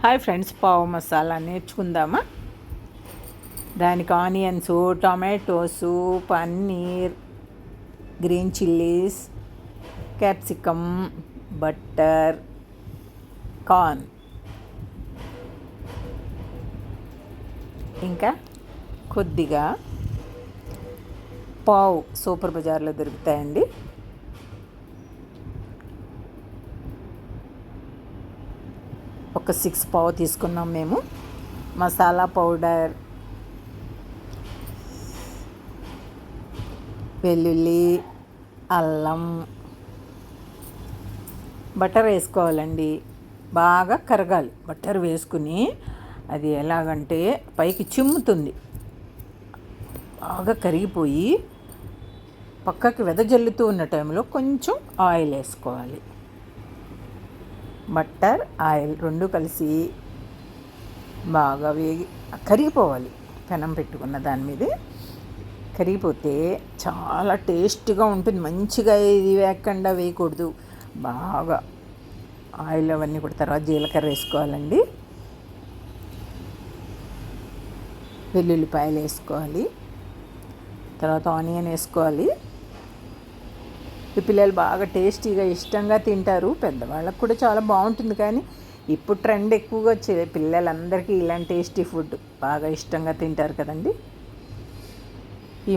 Hi friends, పావు మసాలా నేర్చుకుందామా? దానికి onions, tomatoes, paneer, green chillies, capsicum, butter, corn, ఇంకా కొద్దిగా పావు సూపర్ బజార్లో దొరుకుతాయండి. ఒక 6 పావు తీసుకున్నాం మేము. మసాలా పౌడర్, వెల్లుల్లి, అల్లం, బటర్ వేసుకోవాలండి. బాగా కరగాలి. బటర్ వేసుకుని అది ఎలాగంటే పైకి చిమ్ముతుంది. బాగా కరిగిపోయి పక్కకి వెదజల్లుతూ ఉన్న టైంలో కొంచెం ఆయిల్ వేసుకోవాలి. బట్టర్, ఆయిల్ రెండు కలిసి బాగా కరిగిపోవాలి. పెనం పెట్టుకున్న దాని మీద కరిగిపోతే చాలా టేస్ట్గా ఉంటుంది. మంచిగా ఇది వేయకుండా వేయకూడదు. బాగా ఆయిల్ అవన్నీ కూడా తర్వాత జీలకర్ర వేసుకోవాలండి. వెల్లుల్లిపాయలు వేసుకోవాలి. తర్వాత ఆనియన్ వేసుకోవాలి. ఈ పిల్లలు బాగా టేస్టీగా ఇష్టంగా తింటారు. పెద్దవాళ్ళకు కూడా చాలా బాగుంటుంది. కానీ ఇప్పుడు ట్రెండ్ ఎక్కువగా వచ్చేది. పిల్లలందరికీ ఇలాంటి టేస్టీ ఫుడ్ బాగా ఇష్టంగా తింటారు కదండి. ఈ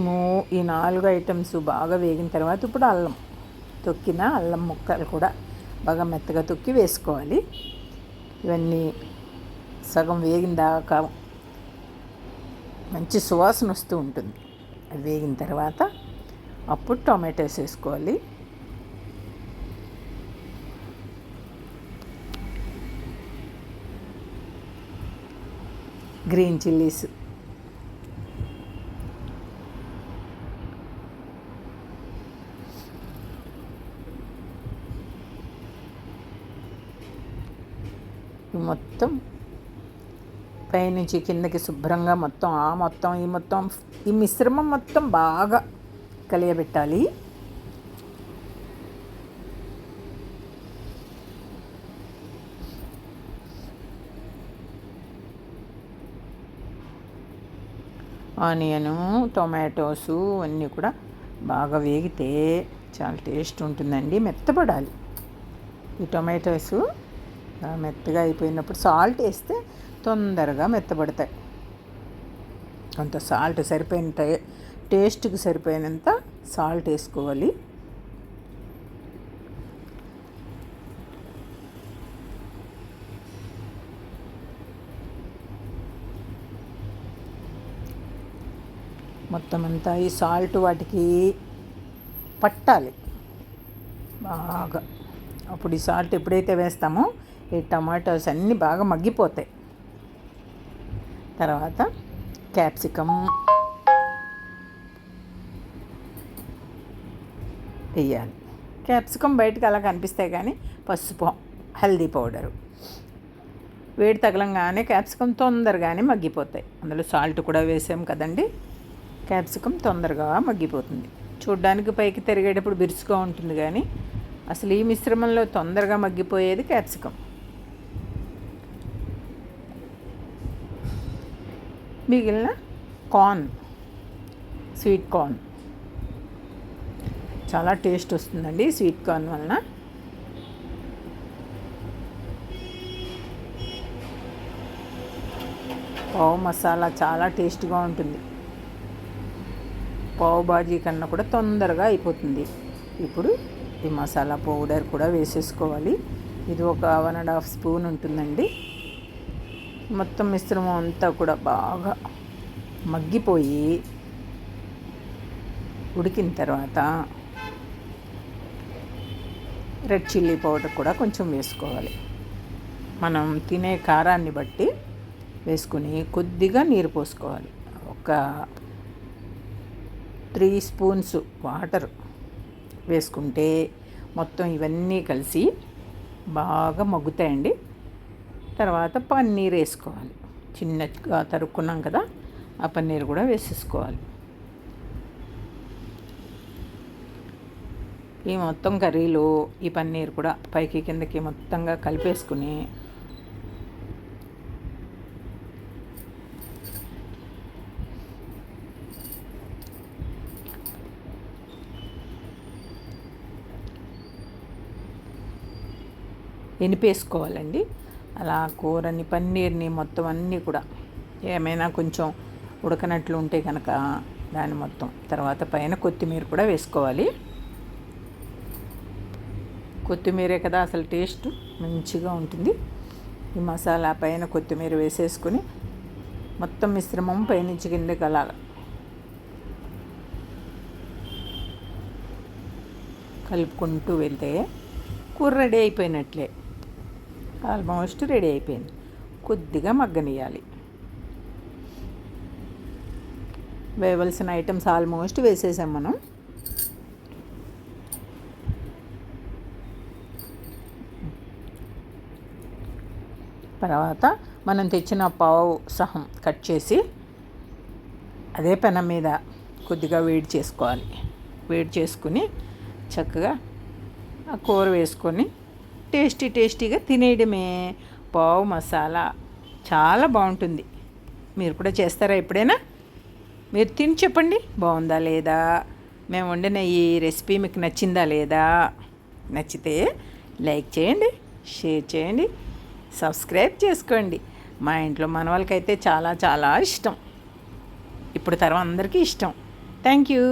4 ఐటమ్స్ బాగా వేగిన తర్వాత ఇప్పుడు అల్లం, తొక్కిన అల్లం ముక్కలు కూడా బాగా మెత్తగా తొక్కి వేసుకోవాలి. ఇవన్నీ సగం వేగిన దాకా మంచి సువాసన వస్తూ ఉంటుంది. అది వేగిన తర్వాత అప్పుడు టొమాటోస్ వేసుకోవాలి. గ్రీన్ చిల్లీస్, మొత్తం పైనుంచి కిందకి శుభ్రంగా మొత్తం ఈ మిశ్రమం మొత్తం బాగా కలియబెట్టాలి. ఆనియను, టొమాటోసు అన్నీ కూడా బాగా వేగితే చాలా టేస్ట్ ఉంటుందండి. మెత్తపడాలి. ఈ టొమాటోసు మెత్తగా అయిపోయినప్పుడు సాల్ట్ వేస్తే తొందరగా మెత్తపడతాయి. కొంత సాల్ట్ సరిపోయిన టేస్ట్కి సరిపోయినంత సాల్ట్ వేసుకోవాలి. మొత్తం అంతా ఈ సాల్ట్ వాటికి పట్టాలి బాగా. అప్పుడు ఈ సాల్ట్ ఎప్పుడైతే వేస్తామో ఈ టమాటోస్ అన్నీ బాగా మగ్గిపోతాయి. తర్వాత క్యాప్సికమ్ వేయాలి. క్యాప్సికమ్ బయటకు అలా కనిపిస్తాయి కానీ పసుపు, హల్దీ పౌడరు వేడి తగలంగానే క్యాప్సికమ్ తొందరగానే మగ్గిపోతాయి. అందులో సాల్ట్ కూడా వేసాం కదండి. క్యాప్సికమ్ తొందరగా మగ్గిపోతుంది. చూడ్డానికి పైకి తిరిగేటప్పుడు బిరుసుగా ఉంటుంది కానీ అసలు ఈ మిశ్రమంలో తొందరగా మగ్గిపోయేది క్యాప్సికమ్. మిగిలిన కార్న్, స్వీట్ కార్న్ చాలా టేస్ట్ వస్తుందండి స్వీట్ కార్న్ వలన. పావు మసాలా చాలా టేస్ట్గా ఉంటుంది. పావు బాజీ కన్నా కూడా తొందరగా అయిపోతుంది. ఇప్పుడు ఈ మసాలా పౌడర్ కూడా వేసేసుకోవాలి. ఇది ఒక 1.5 స్పూన్ ఉంటుందండి. మొత్తం మిశ్రమం అంతా కూడా బాగా మగ్గిపోయి ఉడికిన తర్వాత రెడ్ చిల్లీ పౌడర్ కూడా కొంచెం వేసుకోవాలి. మనం తినే కారాన్ని బట్టి వేసుకుని కొద్దిగా నీరు పోసుకోవాలి. ఒక 3 స్పూన్స్ వాటర్ వేసుకుంటే మొత్తం ఇవన్నీ కలిసి బాగా మగ్గుతాయండి. తర్వాత పన్నీర్ వేసుకోవాలి. చిన్నగా తరుక్కున్నాం కదా, ఆ పన్నీర్ కూడా వేసేసుకోవాలి. ఈ మొత్తం కర్రీలో ఈ పన్నీర్ కూడా పైకి కిందకి మొత్తంగా కలిపేసుకుని ఎనిపేసుకోవాలండి. అలా కూరని, పన్నీర్ని మొత్తం అన్నీ కూడా ఏమైనా కొంచెం ఉడకనట్లు ఉంటే కనుక దాన్ని మొత్తం తర్వాత పైన కొత్తిమీర కూడా వేసుకోవాలి. కొత్తిమీరే కదా అసలు టేస్ట్ మంచిగా ఉంటుంది. ఈ మసాలా పైన కొత్తిమీర వేసేసుకొని మొత్తం మిశ్రమం పైనుంచి కిందకి అలా కలుపుకుంటూ వెళ్తే కూర రెడీ అయిపోయినట్లే. ఆల్మోస్ట్ రెడీ అయిపోయింది. కొద్దిగా మగ్గనియాలి. వేయవలసిన ఐటమ్స్ ఆల్మోస్ట్ వేసేసాం మనం. తర్వాత మనం తెచ్చిన పావు సహం కట్ చేసి అదే పెనం మీద కొద్దిగా వేడి చేసుకోవాలి. వేడి చేసుకుని చక్కగా ఆ కూర వేసుకొని టేస్టీగా తినేయడమే. పావు మసాలా చాలా బాగుంటుంది. మీరు కూడా చేస్తారా ఎప్పుడైనా? మీరు తిని చెప్పండి బాగుందా లేదా, మేము వండిన ఈ రెసిపీ మీకు నచ్చిందా లేదా. నచ్చితే లైక్ చేయండి, షేర్ చేయండి, సబ్స్క్రైబ్ చేసుకోండి. మా ఇంట్లో మన వాళ్ళకైతే చాలా చాలా ఇష్టం. ఇప్పుడు తర్వాత అందరికీ ఇష్టం. Thank you.